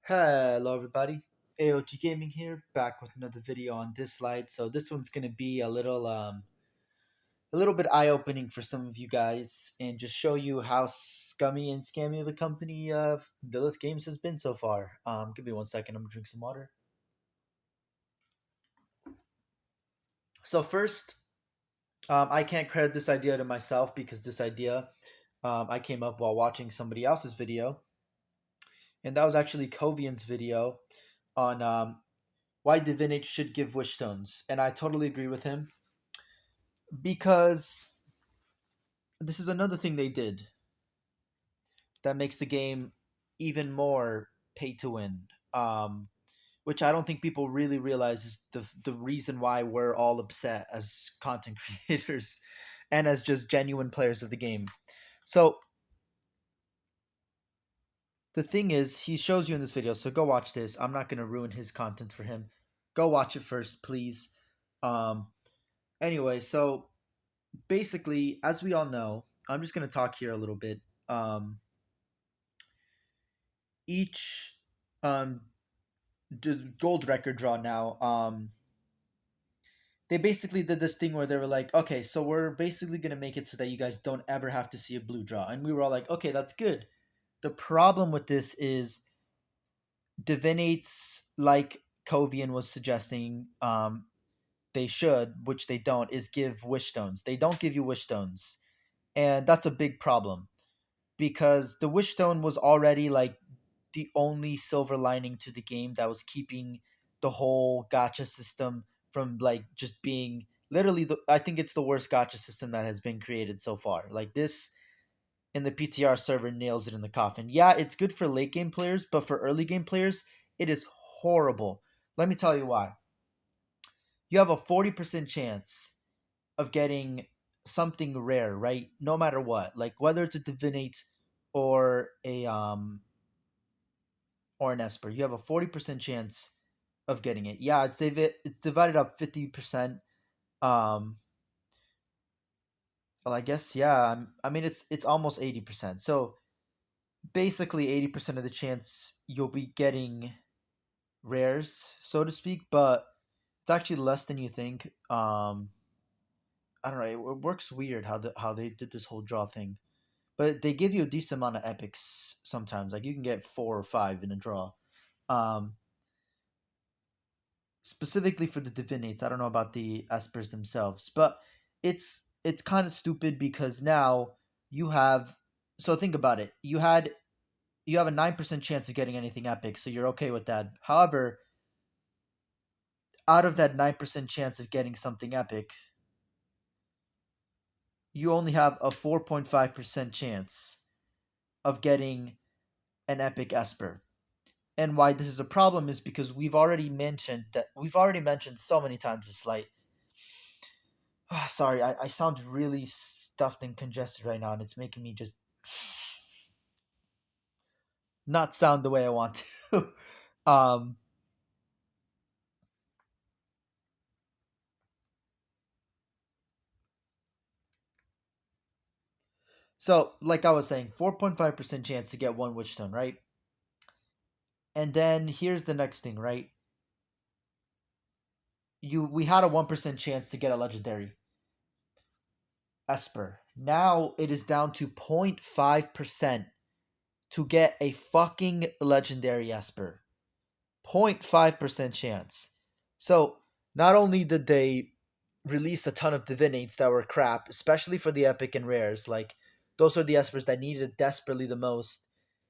Hello everybody, AOG Gaming here, back with another video on Dislyte. So this one's gonna be a little bit eye-opening for some of you guys, and just show you how scummy and scammy of a company Lilith Games has been so far. Give me 1 second. I'm gonna drink some water. So first, I can't credit this idea to myself because this idea I came up while watching somebody else's video, and that was actually Kovian's video on why Divinate should give wish stones, and I totally agree with him because this is another thing they did that makes the game even more pay to win. Which I don't think people really realize is the reason why we're all upset as content creators and as just genuine players of the game. So the thing is, he shows you in this video, so go watch this. I'm not gonna ruin his content for him. Go watch it first, please. Um, anyway, so basically, as we all know, I'm just gonna talk here a little bit. Each um gold record draw now, they basically did this thing where they were like, okay, so we're basically gonna make it so that you guys don't ever have to see a blue draw, and we were all like, okay, that's good. The problem with this is divinates, like Kovian was suggesting, they should, which they don't, is give wish stones. They don't give you wish stones, and that's a big problem because the wish stone was already like the only silver lining to the game that was keeping the whole gotcha system from like just being literally I think it's the worst gotcha system that has been created so far. Like this in the PTR server nails it in the coffin. Yeah, it's good for late game players, but for early game players, it is horrible. Let me tell you why. You have a 40% chance of getting something rare, right? No matter what. Like whether it's a divinate or a or an Esper, you have a 40% chance of getting it. Yeah, it's divided up 50%. Um, well, I guess yeah. I mean, it's almost 80%. So basically, 80% of the chance you'll be getting rares, so to speak. But it's actually less than you think. I don't know. It works weird how they did this whole draw thing. But they give you a decent amount of epics sometimes. Like you can get 4 or 5 in a draw. Um, Specifically for the divinates. I don't know about the espers themselves, but it's kind of stupid because now you have. So think about it. You have a 9% chance of getting anything epic, so you're okay with that. However, out of that 9% chance of getting something epic, you only have a 4.5% chance of getting an epic esper. And why this is a problem is because we've already mentioned so many times this light. Sorry, I sound really stuffed and congested right now, and it's making me just not sound the way I want to. um, so, like I was saying, 4.5% chance to get one Witchstone, right? And then here's the next thing, right? We had a 1% chance to get a legendary Esper. Now it is down to 0.5% to get a fucking legendary Esper. 0.5% chance. So not only did they release a ton of divinates that were crap, especially for the epic and rares, like those are the espers that needed it desperately the most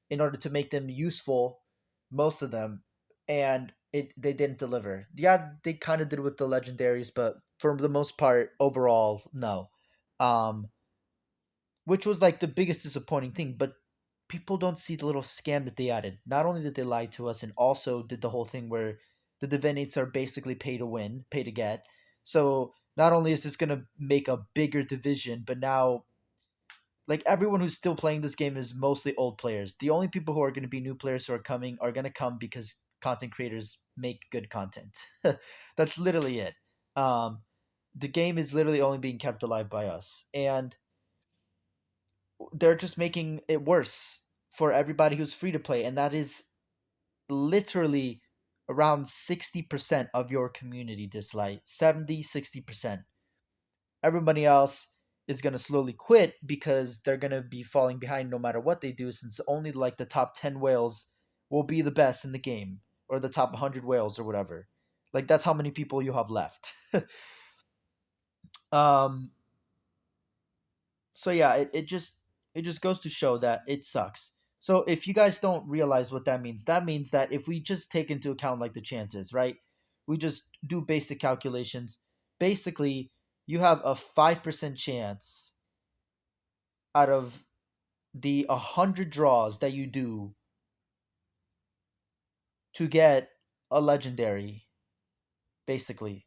in order to make them useful, most of them, and they didn't deliver. Yeah, they kind of did with the legendaries, but for the most part, overall, no. Um, which was like the biggest disappointing thing. But people don't see the little scam that they added. Not only did they lie to us, and also did the whole thing where the divinates are basically pay to win, pay to get. So not only is this gonna make a bigger division, but now like everyone who's still playing this game is mostly old players. The only people who are gonna be new players who are gonna come because content creators make good content. That's literally it. Um, the game is literally only being kept alive by us, and they're just making it worse for everybody who's free to play, and that is literally around 60% of your community Dislyte. 70, 60%. Everybody else is going to slowly quit because they're going to be falling behind no matter what they do, since only like the top 10 whales will be the best in the game, or the top 100 whales or whatever. Like, that's how many people you have left. um so yeah, it just goes to show that it sucks. So if you guys don't realize what that means that if we just take into account like the chances, right? We just do basic calculations. Basically, you have a 5% chance out of the 100 draws that you do to get a legendary, basically.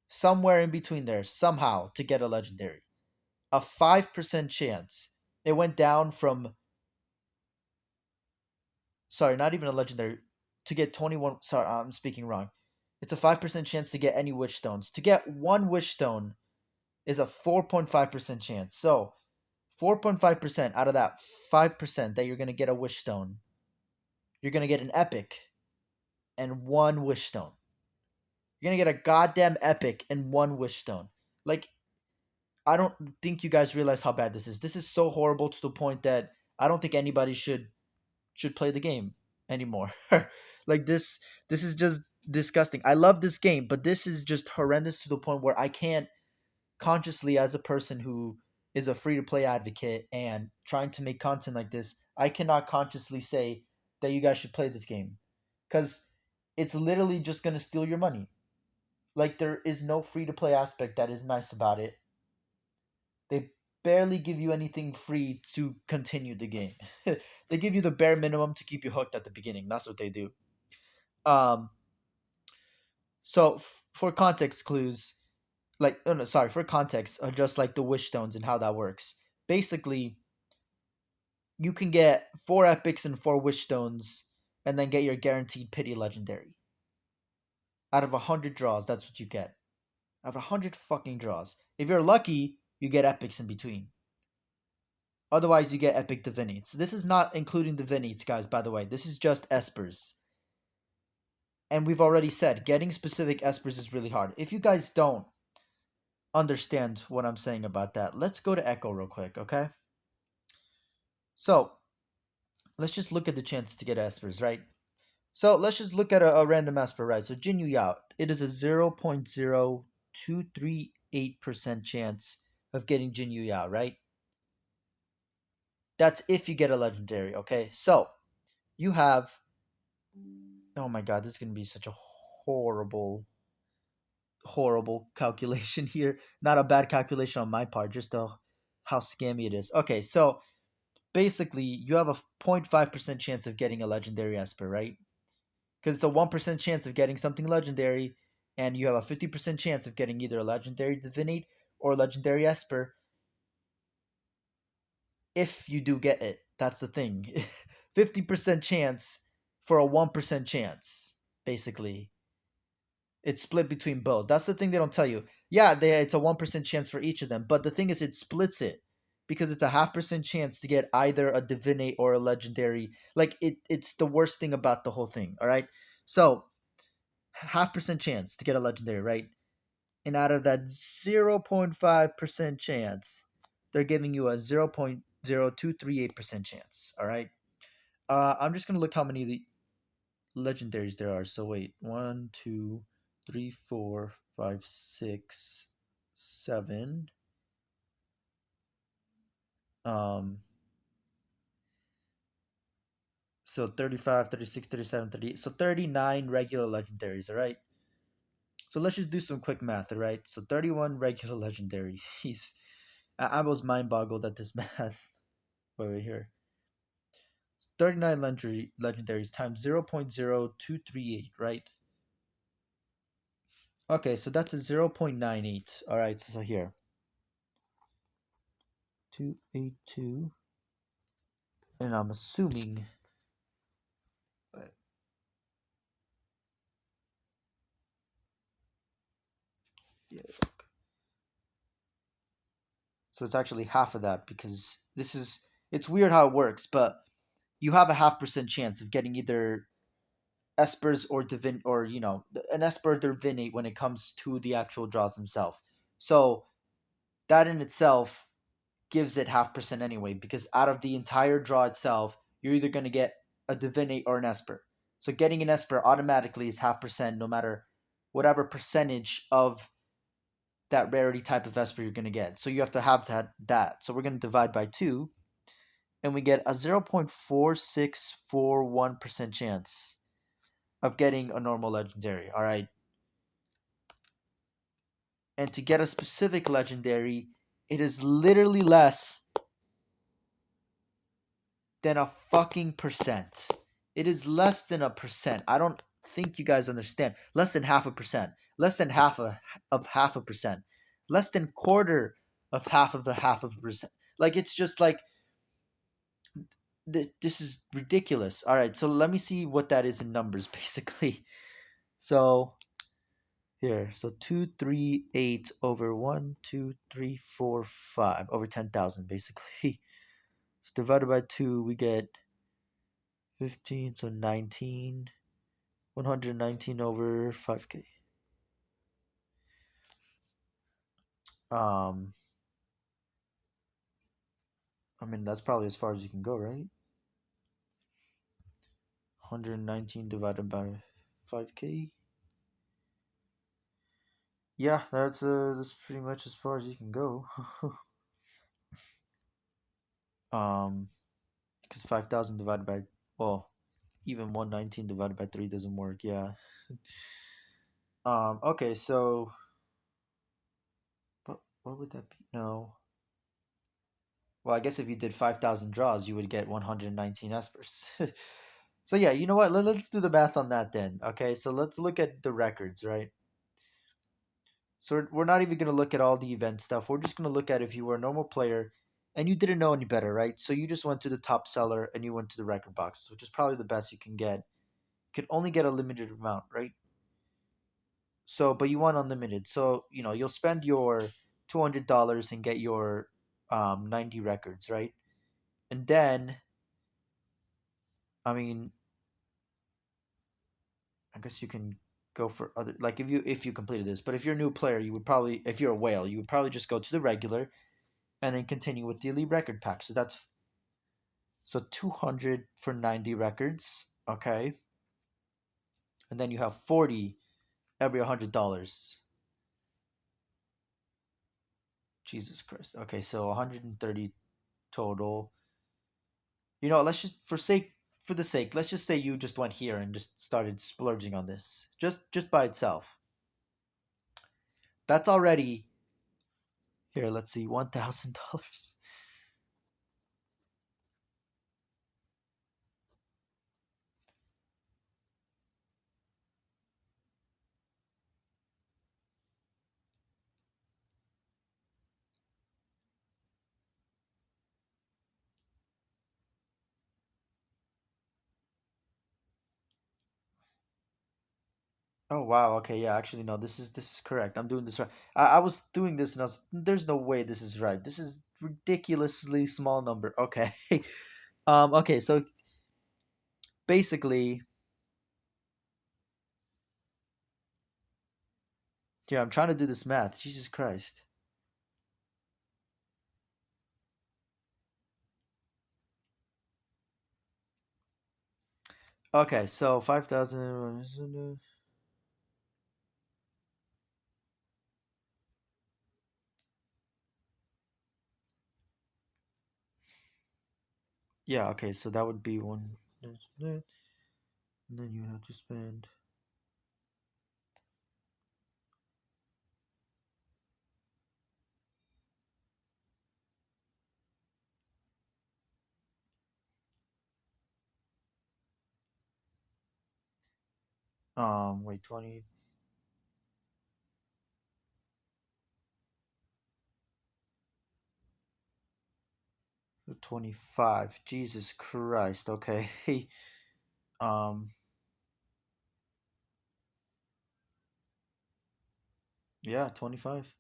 Somewhere in between there, somehow to get a legendary. A 5% chance. It went down from, sorry, not even a legendary, to get 21. Sorry, I'm speaking wrong. It's a 5% chance to get any wish stones. To get one wish stone is a 4.5% chance. So 4.5% out of that 5% that you're going to get a wish stone, you're going to get an epic and one wish stone. You're going to get a goddamn epic and one wish stone. Like, I don't think you guys realize how bad this is. This is so horrible to the point that I don't think anybody should play the game anymore. Like, this is just disgusting. I love this game, but this is just horrendous to the point where I can't consciously, as a person who is a free to play advocate and trying to make content like this, I cannot consciously say that you guys should play this game, cuz it's literally just going to steal your money. Like, there is no free to play aspect that is nice about it. They barely give you anything free to continue the game. They give you the bare minimum to keep you hooked at the beginning. That's what they do. Um, so for context clues, like, oh no, sorry, for context, just like the wish stones and how that works. Basically, you can get 4 epics and 4 wish stones, and then get your guaranteed pity legendary. Out of 100 draws, that's what you get. Out of 100 fucking draws. If you're lucky, you get epics in between. Otherwise, you get epic divinates. This is not including divinates, guys, by the way. This is just espers. And we've already said, getting specific espers is really hard. If you guys don't understand what I'm saying about that, let's go to Echo real quick, okay? So, let's just look at the chances to get espers, right? So, let's just look at a random esper, right? So, Jin Yu Yao, it is a 0.0238% chance of getting Jin Yu Yao, right? That's if you get a legendary, okay? So, you have, oh my god, this is going to be such a horrible, horrible calculation here. Not a bad calculation on my part, just how scammy it is. Okay, so basically, you have a 0.5% chance of getting a legendary Esper, right? Because it's a 1% chance of getting something legendary, and you have a 50% chance of getting either a legendary Divinate or a legendary Esper if you do get it. That's the thing. 50% chance for a 1% chance, basically. It's split between both. That's the thing they don't tell you. Yeah, it's a 1% chance for each of them, but the thing is, it splits it because it's a 0.5% chance to get either a divinate or a legendary. Like, it's the worst thing about the whole thing. All right, so 0.5% chance to get a legendary, right? And out of that 0.5% chance, they're giving you a 0.0238% chance. All right. I'm just gonna look how many of the legendaries there are. So wait, 1, 2, 3, 4, 5, 6, 7. Um, so 35, 36, 37, 38. So 39 regular legendaries, all right? So let's just do some quick math, all right? So 31 regular legendaries. I was mind boggled at this math. Wait, here. 39 legendaries times 0.0238, right? Okay, so that's a 0.98. All right, so here. 282. And I'm assuming. Yeah. So it's actually half of that because it's weird how it works, but you have a 0.5% chance of getting either espers or an esper or divinate when it comes to the actual draws themselves. So that in itself gives it half percent anyway, because out of the entire draw itself, you're either going to get a divinate or an esper. So getting an esper automatically is half percent, no matter whatever percentage of that rarity type of esper you're going to get. So you have to have that. So we're going to divide by 2, and we get a 0.4641% chance of getting a normal legendary. All right. And to get a specific legendary, it is literally less than a fucking percent. It is less than a percent. I don't think you guys understand. Less than half a percent. Less than half a percent. Less than quarter of half of a percent. Like, it's just like this is ridiculous. All right, so let me see what that is in numbers basically. So here, so 238 over 1, 2, 3, 4, 5 over 10,000 basically. So divided by 2, we get 15, so 19, 119 over 5k. Um, I mean, that's probably as far as you can go, right? 119 divided by 5k. Yeah, that's pretty much as far as you can go. um, because 5,000 divided by, well, even 119 divided by 3 doesn't work. Yeah. Okay, so what would that be? No. Well, I guess if you did 5,000 draws, you would get 119 espers. So yeah, you know what? Let's do the math on that then. Okay, so let's look at the records, right? So we're not even going to look at all the event stuff. We're just going to look at if you were a normal player and you didn't know any better, right? So you just went to the top seller and you went to the record box, which is probably the best you can get. You can only get a limited amount, right? So, but you want unlimited. So, you'll spend your $200 and get your 90 records, right? And then, I mean, I guess you can go for other, like, if you completed this. But if you're a new player, you would probably, if you're a whale, you would probably just go to the regular and then continue with the elite record pack. So 200 for 90 records, okay? And then you have 40 every $100. Jesus Christ. Okay, so 130 total. Let's just for the sake, let's just say you just went here and just started splurging on this. Just by itself. That's already here, let's see, $1,000. Oh wow, okay, yeah, actually no, this is correct. I'm doing this right. I was doing this and there's no way this is right. This is ridiculously small number. Okay. Okay, so basically here I'm trying to do this math. Jesus Christ. Okay, so 5,000. Yeah, okay, so that would be one. And then you have to spend. Wait, 20. 25. Jesus Christ. Okay. um. Yeah, 25.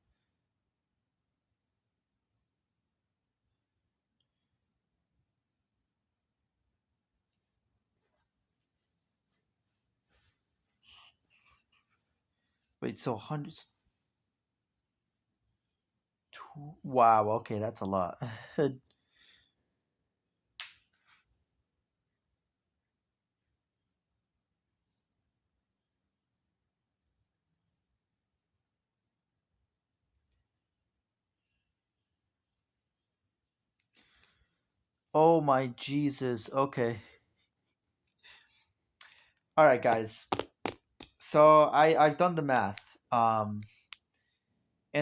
Wait, so hundreds. Wow. Okay, that's a lot. Oh my Jesus. Okay. All right, guys. So I've done the math. And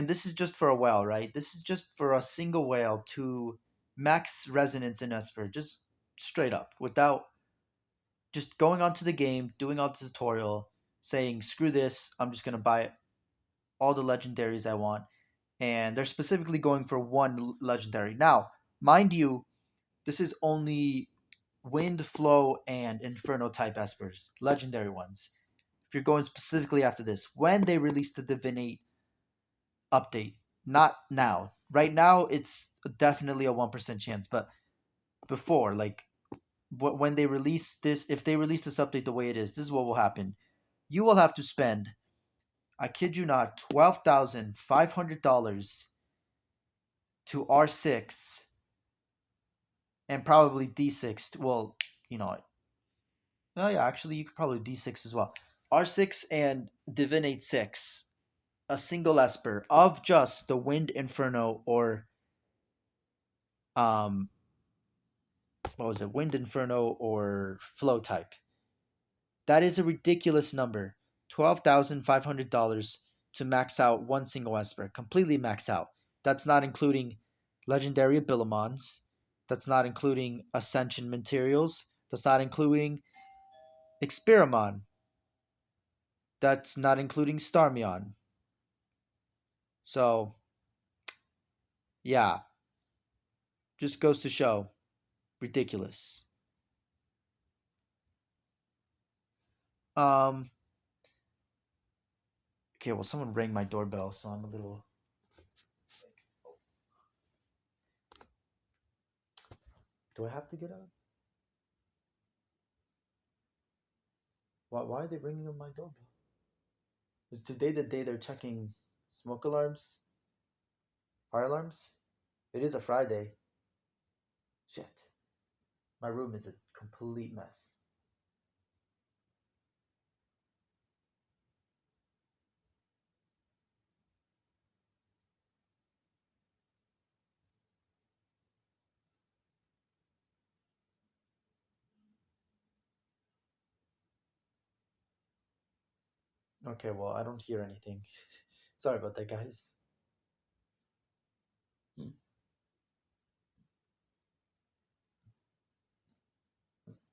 this is just for a whale, right? This is just for a single whale to max resonance in Esper, just straight up, without just going onto the game, doing all the tutorial, saying screw this, I'm just gonna buy all the legendaries I want, and they're specifically going for one legendary. Now, mind you, this is only Wind, Flow, and Inferno type espers, legendary ones. If you're going specifically after this, when they release the Divinate update, not now. Right now, it's definitely a 1% chance, but before, like when they release this, if they release this update the way it is, this is what will happen. You will have to spend, I kid you not, $12,500 to R6 and probably D6. Well, you know, oh yeah, actually, you could probably D6 as well. R6 and Divinate 6, a single Esper of just the Wind Inferno or um what was it, Wind Inferno or Flow type. That is a ridiculous number. $12,500 to max out one single Esper, completely max out. That's not including legendary Abilamons. That's not including Ascension materials. That's not including Experimon. That's not including Starmion. So, yeah, just goes to show ridiculous. Um, okay, well, someone rang my doorbell, so I'm a little. Do I have to get up? Why are they ringing on my doorbell? Is today the day they're checking smoke alarms, fire alarms? It is a Friday. Shit. My room is a complete mess. Okay, well, I don't hear anything. Sorry about that, guys.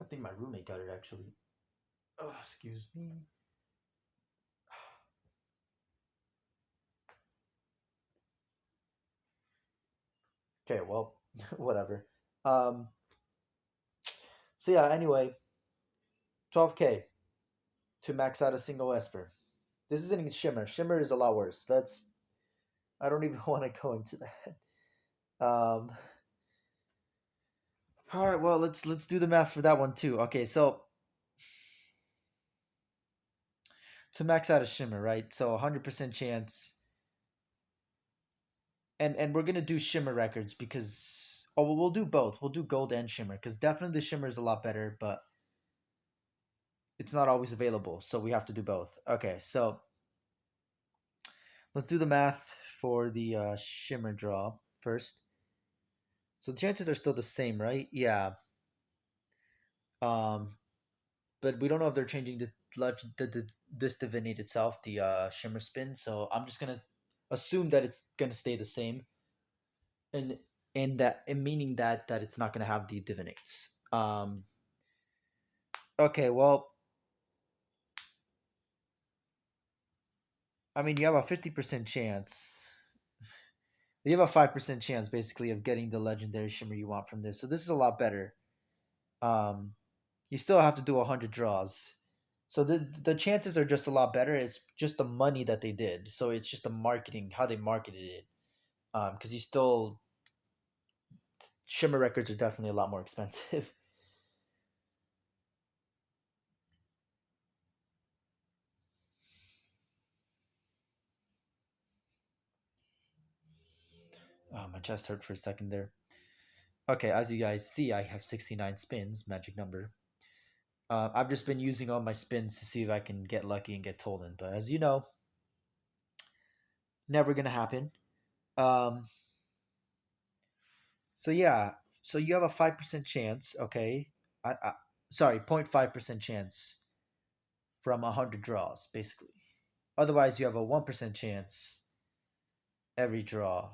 I think my roommate got it actually. Oh, excuse me. Okay, well, whatever. Um, so yeah, anyway, 12K to max out a single Esper. This isn't even Shimmer. Shimmer is a lot worse. That's I don't even want to go into that. All right, well, let's do the math for that one too. Okay, so to max out a Shimmer, right? So 100% chance, and we're gonna do Shimmer records because well, we'll do both. We'll do Gold and Shimmer because definitely the Shimmer is a lot better, but it's not always available, so we have to do both. Okay, so let's do the math for the Shimmer draw first. So the chances are still the same, right? Yeah. Um, but we don't know if they're changing the this divinate itself, the Shimmer spin. So I'm just gonna assume that it's gonna stay the same, and meaning that it's not gonna have the divinates. Okay, well, I mean, you have a 50% chance. You have a 5% chance basically of getting the legendary Shimmer you want from this. So this is a lot better. Um, you still have to do 100 draws. So the chances are just a lot better. It's just the money that they did. So it's just the marketing, how they marketed it. Because you still Shimmer records are definitely a lot more expensive. Oh, my chest hurt for a second there. Okay, as you guys see, I have 69 spins, magic number. I've just been using all my spins to see if I can get lucky and get Toland, but as you know, never gonna happen. Um, so yeah, so you have a 5% chance. Okay, sorry, 0.5% chance from 100 draws, basically. Otherwise, you have a 1% chance every draw.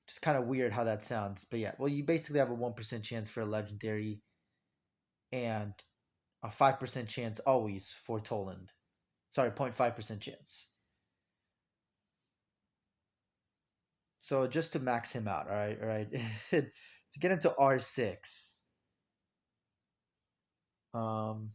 It's kind of weird how that sounds, but yeah. Well, you basically have a 1% chance for a legendary and a 5% chance always for Toland. Sorry, 0.5% chance. So just to max him out, all right, to get him to R6. Um,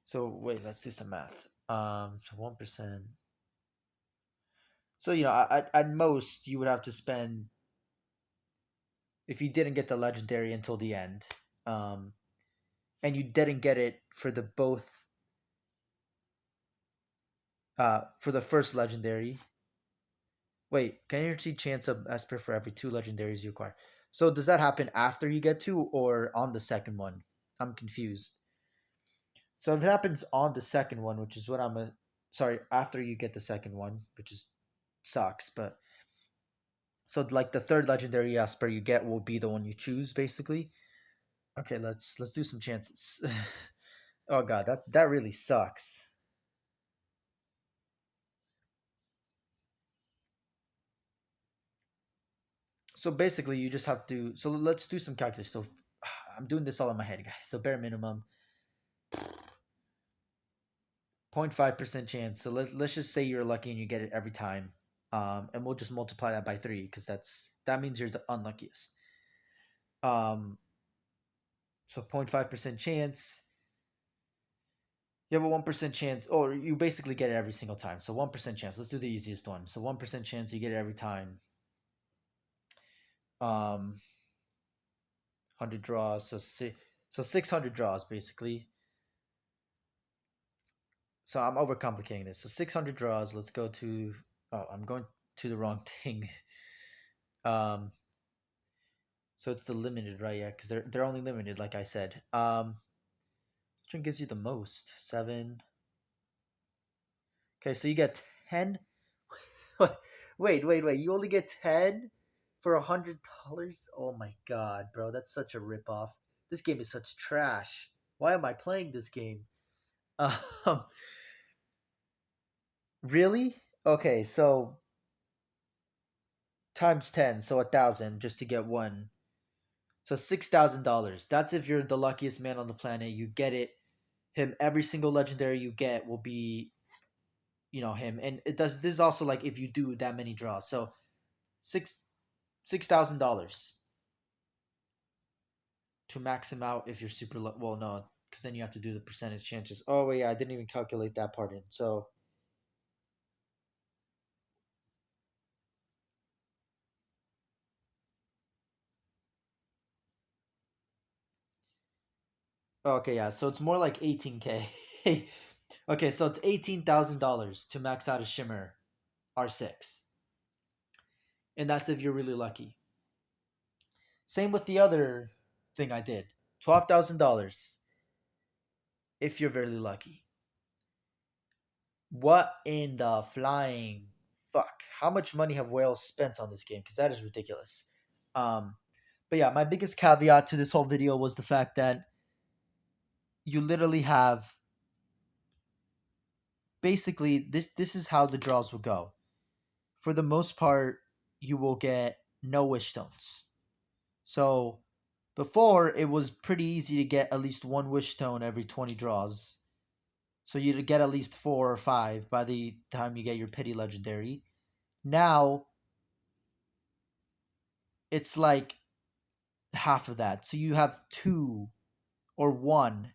so wait, let's do some math. So 1%. So at most you would have to spend if you didn't get the legendary until the end, um, and you didn't get it for the both for the first legendary. Wait, can you see chance of Esper for every two legendaries you acquire? So does that happen after you get two or on the second one? I'm confused. So if it happens on the second one, which is what sorry, after you get the second one, which is sucks, but so like the third legendary Esper you get will be the one you choose, basically. Okay, let's do some chances. Oh god, that really sucks. So basically, you just have to. So let's do some calculus. So I'm doing this all in my head, guys. So bare minimum, 0.5% chance. So let's just say you're lucky and you get it every time. And we'll just multiply that by three because that means you're the unluckiest. Um, so 0.5% chance. You have a 1% chance, or you basically get it every single time. So 1% chance. Let's do the easiest one. So 1% chance you get it every time. 100 draws. So 600 draws basically. So I'm overcomplicating this. So 600 draws. Let's go to. Oh, I'm going to the wrong thing. Um, so it's the limited, right? Yeah, because they're only limited, like I said. Which one gives you the most? 7. Okay, so you get 10. Wait. You only get 10 for $100? Oh my god, bro, that's such a ripoff. This game is such trash. Why am I playing this game? Um, really? Okay, so times 10, so 1,000 just to get one. So $6,000. That's if you're the luckiest man on the planet. You get it. Him every single legendary you get will be, him. And it does. This is also like if you do that many draws. So six $6,000 to max him out if you're super. Well, no, because then you have to do the percentage chances. Oh wait, yeah, I didn't even calculate that part in. So okay, yeah. So it's more like 18K. Okay, so it's $18,000 to max out a Shimmer R6, and that's if you're really lucky. Same with the other thing I did. $12,000 if you're very lucky. What in the flying fuck? How much money have whales spent on this game? Because that is ridiculous. Um, but yeah, my biggest caveat to this whole video was the fact that you literally have basically this is how the draws will go. For the most part, you will get no wish stones. So before it was pretty easy to get at least one wish stone every 20 draws. So you'd get at least 4 or 5 by the time you get your pity legendary. Now it's like half of that. So you have 2 or 1.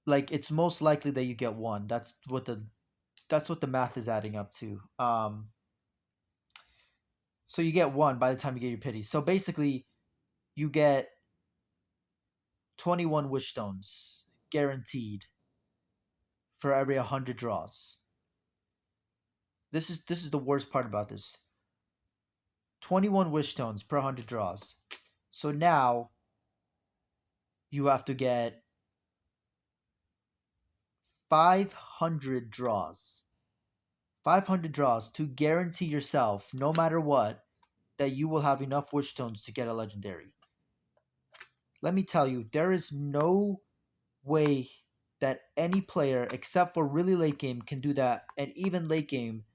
Like it's most likely that you get one. That's what the math is adding up to. So you get one by the time you get your pity. So basically, you get 21 wish stones guaranteed for every 100 draws. This is the worst part about this. 21 wish stones per 100 draws. So now you have to get 500 draws. 500 draws to guarantee yourself, no matter what, that you will have enough wish stones to get a legendary. Let me tell you, there is no way that any player, except for really late game, can do that. And even late game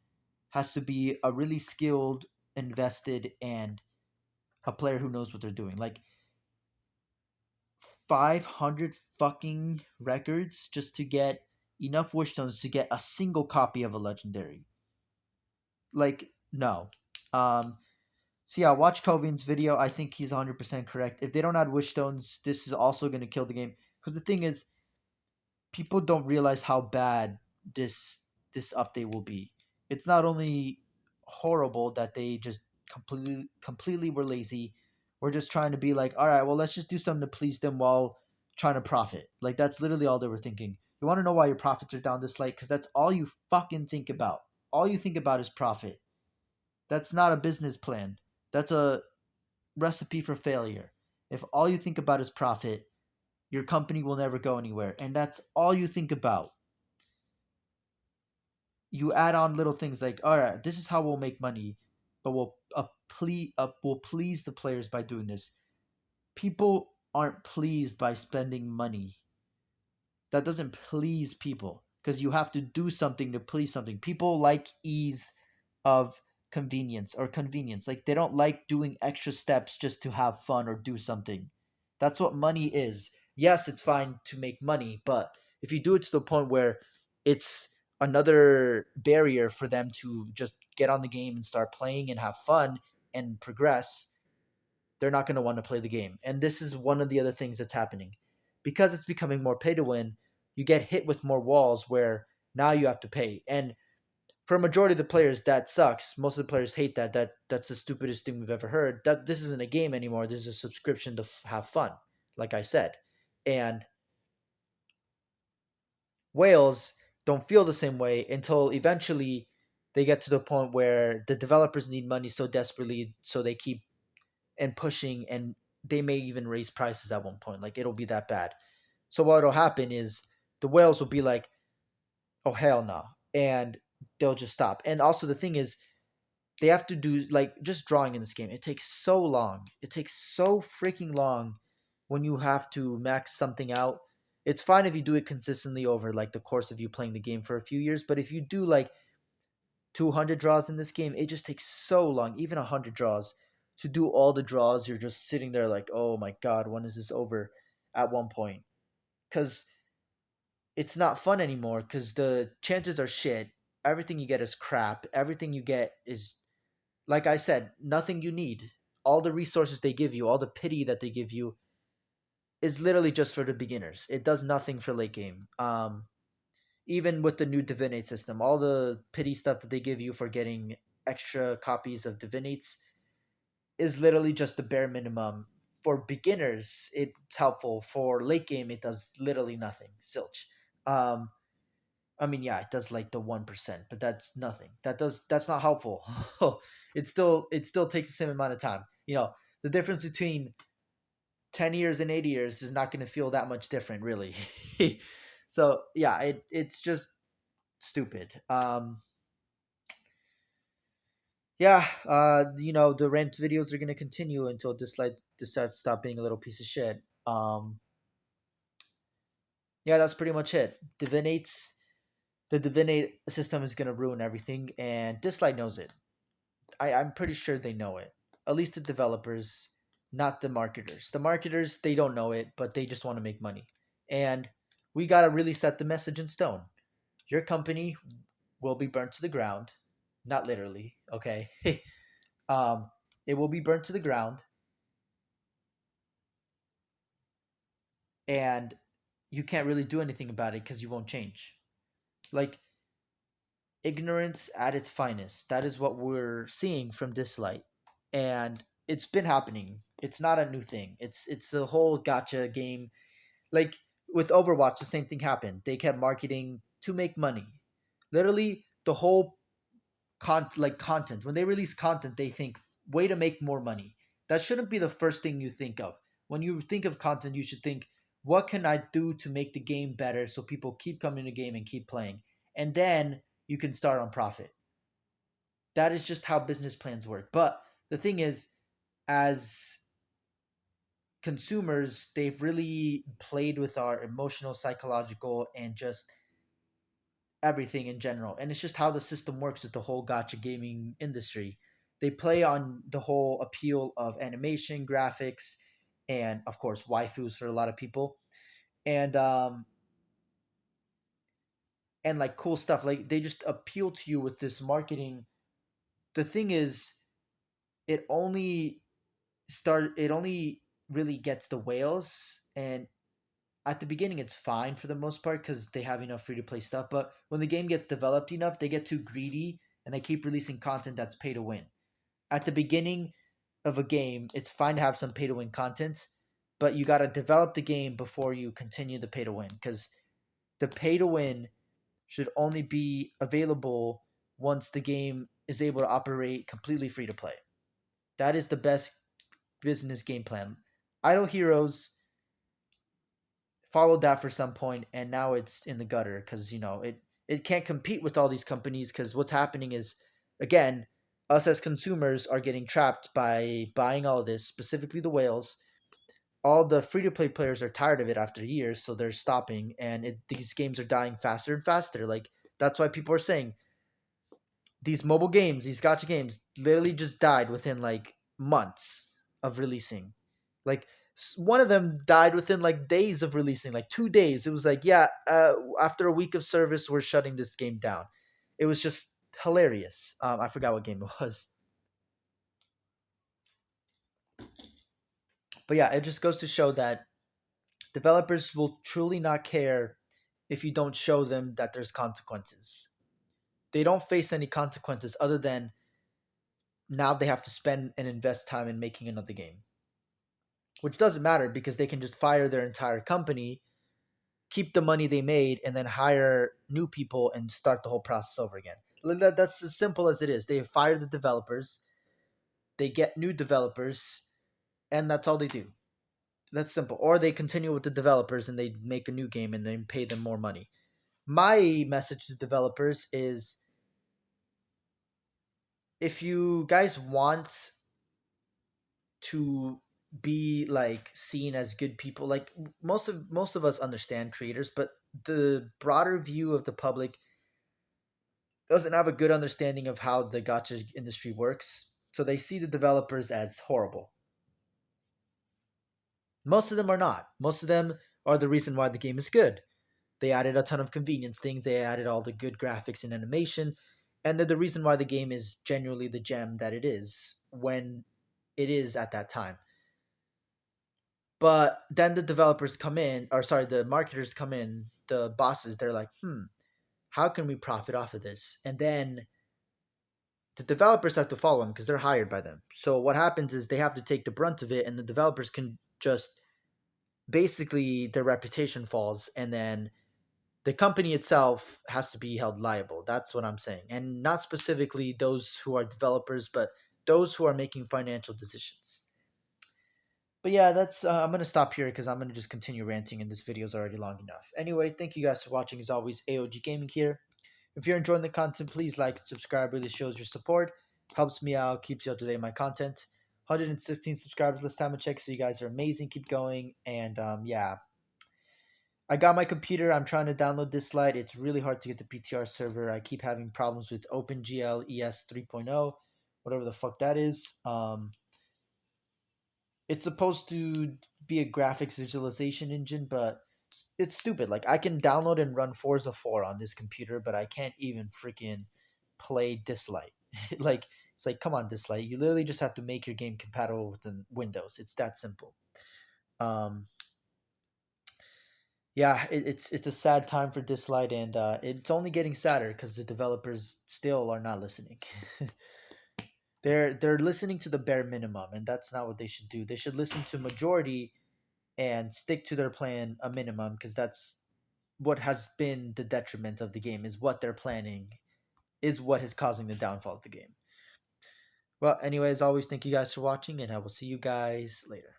has to be a really skilled, invested, and a player who knows what they're doing. Like 500 fucking records just to get enough wish stones to get a single copy of a legendary. Like, no. So yeah, watch Kovian's video. I think he's 100% correct. If they don't add wish stones, this is also going to kill the game. Because the thing is, people don't realize how bad this this update will be. It's not only horrible that they just completely were lazy. We're just trying to be like, all right, well, let's just do something to please them while trying to profit. Like that's literally all they were thinking. You want to know why your profits are down this late? Because that's all you fucking think about. All you think about is profit. That's not a business plan. That's a recipe for failure. If all you think about is profit, your company will never go anywhere. And that's all you think about. You add on little things like, all right, this is how we'll make money, but we'll please the players by doing this. People aren't pleased by spending money. That doesn't please people because you have to do something to please something. People like ease of convenience. Like they don't like doing extra steps just to have fun or do something. That's what money is. Yes, it's fine to make money, but if you do it to the point where it's another barrier for them to just get on the game and start playing and have fun and progress, they're not going to want to play the game. And this is one of the other things that's happening. Because it's becoming more pay to win, you get hit with more walls where now you have to pay. And for a majority of the players, that sucks. Most of the players hate that. That's the stupidest thing we've ever heard. That this isn't a game anymore. This is a subscription to have fun, like I said. And whales don't feel the same way until eventually they get to the point where the developers need money so desperately, so they keep and pushing, and they may even raise prices at one point. Like it'll be that bad. So what'll happen is the whales will be like, "Oh hell no," and they'll just stop. And also the thing is, they have to do like just drawing in this game. It takes so long. It takes so freaking long when you have to max something out. It's fine if you do it consistently over like the course of you playing the game for a few years, but if you do like 200 draws in this game, it just takes so long, even 100 draws. To do all the draws, you're just sitting there like, oh my god, when is this over at one point? Because it's not fun anymore, because the chances are shit. Everything you get is crap. Everything you get is, like I said, nothing you need. All the resources they give you, all the pity that they give you, is literally just for the beginners. It does nothing for late game. Even with the new Divinate system, all the pity stuff that they give you for getting extra copies of Divinates is literally just the bare minimum. For beginners, it's helpful. For late game, it does literally nothing. Silch. Um, I mean, yeah, it does like the 1%, but that's nothing. That's not helpful. it still takes the same amount of time. The difference between 10 years and 80 years is not going to feel that much different, really. So yeah, it's just stupid. Yeah, the rant videos are gonna continue until Dislyte decides to stop being a little piece of shit. Yeah, that's pretty much it. The Divinate system is gonna ruin everything, and Dislyte knows it. I'm pretty sure they know it. At least the developers, not the marketers. The marketers, they don't know it, but they just want to make money. And we gotta really set the message in stone. Your company will be burnt to the ground. Not literally, okay? um, it will be burnt to the ground, and you can't really do anything about it because you won't change. Like, ignorance at its finest. That is what we're seeing from Dislyte. And it's been happening. It's not a new thing. It's the whole gotcha game. Like with Overwatch, the same thing happened. They kept marketing to make money. Literally, the whole content. When they release content, they think way to make more money. That shouldn't be the first thing you think of. When you think of content, you should think, what can I do to make the game better so people keep coming to the game and keep playing? And then you can start on profit. That is just how business plans work. But the thing is, as consumers, they've really played with our emotional, psychological, and just everything in general. And it's just how the system works with the whole gotcha gaming industry. They play on the whole appeal of animation, graphics, and of course waifus for a lot of people. And and like cool stuff. Like they just appeal to you with this marketing. The thing is, it only it only really gets the whales, and at the beginning it's fine for the most part because they have enough free to play stuff, but when the game gets developed enough, they get too greedy and they keep releasing content that's pay to win. At the beginning of a game, it's fine to have some pay to win content, but you got to develop the game before you continue the pay to win, because the pay to win should only be available once the game is able to operate completely free to play. That is the best business game plan. Idle Heroes followed that for some point, and now it's in the gutter because it can't compete with all these companies, because what's happening is, again, us as consumers are getting trapped by buying all of this, specifically the whales. All the free to play players are tired of it after years, so they're stopping, and these games are dying faster and faster. Like, that's why people are saying these mobile games, these gotcha games, literally just died within like months of releasing. Like, one of them died within like days of releasing, like 2 days. It was like, yeah, after a week of service, we're shutting this game down. It was just hilarious. I forgot what game it was, but yeah, it just goes to show that developers will truly not care if you don't show them that there's consequences. They don't face any consequences other than now they have to spend and invest time in making another game, which doesn't matter because they can just fire their entire company, keep the money they made, and then hire new people and start the whole process over again. That's as simple as it is. They fire the developers, they get new developers, and that's all they do. That's simple. Or they continue with the developers and they make a new game and then pay them more money. My message to developers is, if you guys want to be like seen as good people, like most of us understand creators, but the broader view of the public doesn't have a good understanding of how the gacha industry works, so they see the developers as horrible. Most of them are not. Most of them are the reason why the game is good. They added a ton of convenience things, they added all the good graphics and animation, and they're the reason why the game is genuinely the gem that it is when it is at that time. But then the developers come in, or sorry, the marketers come in, the bosses, they're like, how can we profit off of this? And then the developers have to follow them because they're hired by them. So what happens is they have to take the brunt of it, and the developers can just basically, their reputation falls, and then the company itself has to be held liable. That's what I'm saying. And not specifically those who are developers, but those who are making financial decisions. But yeah, that's I'm gonna stop here because I'm gonna just continue ranting, and this video is already long enough. Anyway, thank you guys for watching. As always, AOG Gaming here. If you're enjoying the content, please like, subscribe. Really shows your support, helps me out, keeps you up to date on my content. 116 subscribers last time I checked, so you guys are amazing. Keep going, and yeah, I got my computer. I'm trying to download Dislyte. It's really hard to get the PTR server. I keep having problems with OpenGL ES 3.0, whatever the fuck that is. It's supposed to be a graphics visualization engine, but it's stupid. Like, I can download and run Forza 4 on this computer, but I can't even freaking play Dislyte. Like, it's like, come on, Dislyte. You literally just have to make your game compatible with the Windows. It's that simple. Um, yeah, it's a sad time for Dislyte, and it's only getting sadder because the developers still are not listening. They're listening to the bare minimum, and that's not what they should do. They should listen to majority and stick to their plan a minimum, because that's what has been the detriment of the game, is what they're planning is what is causing the downfall of the game. Well, anyways, always thank you guys for watching, and I will see you guys later.